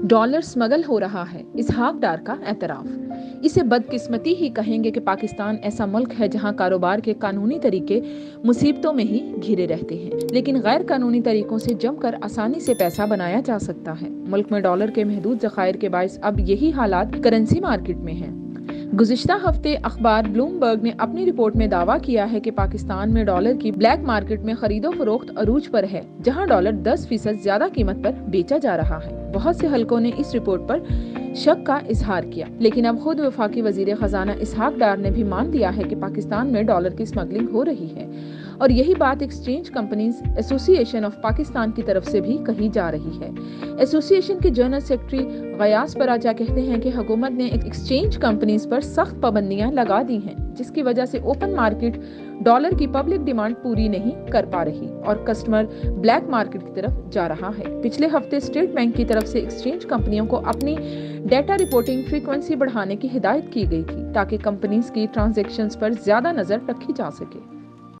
Dollar smuggle ہو رہا ہے، اسحاق ڈار کا اعتراف۔ اسے بدقسمتی ہی کہیں گے کہ پاکستان ایسا ملک ہے جہاں کاروبار کے قانونی طریقے مصیبتوں میں ہی گھرے رہتے ہیں، لیکن غیر قانونی طریقوں سے جم کر آسانی سے پیسہ بنایا جا سکتا ہے۔ ملک میں ڈالر کے محدود ذخائر کے باعث اب یہی حالات کرنسی مارکیٹ میں ہیں۔ گزشتہ ہفتے اخبار بلومبرگ نے اپنی رپورٹ میں دعویٰ کیا ہے کہ پاکستان میں ڈالر کی بلیک مارکیٹ میں خرید و فروخت عروج پر ہے، جہاں ڈالر 10% زیادہ قیمت پر بیچا جا رہا ہے۔ بہت سے حلقوں نے اس رپورٹ پر شک کا اظہار کیا، لیکن اب خود وفاقی وزیر خزانہ اسحاق ڈار نے بھی مان لیا ہے کہ پاکستان میں ڈالر کی اسمگلنگ ہو رہی ہے، اور یہی بات ایکسچینج کمپنیز ایسوسی ایشن آف پاکستان کی طرف سے بھی کہی جا رہی ہے۔ ایسوسی ایشن کے جنرل سیکرٹری غیاث پراجا کہتے ہیں کہ حکومت نے ایکسچینج کمپنیز پر سخت پابندیاں لگا دی ہیں، جس کی وجہ سے اوپن مارکیٹ ڈالر کی پبلک ڈیمانڈ پوری نہیں کر پا رہی اور کسٹمر بلیک مارکیٹ کی طرف جا رہا ہے۔ پچھلے ہفتے اسٹیٹ بینک کی طرف سے ایکسچینج کمپنیوں کو اپنی ڈیٹا رپورٹنگ فریکوینسی بڑھانے کی ہدایت کی گئی تھی، تاکہ کمپنیز کی ٹرانزیکشنز پر زیادہ نظر رکھی جا سکے۔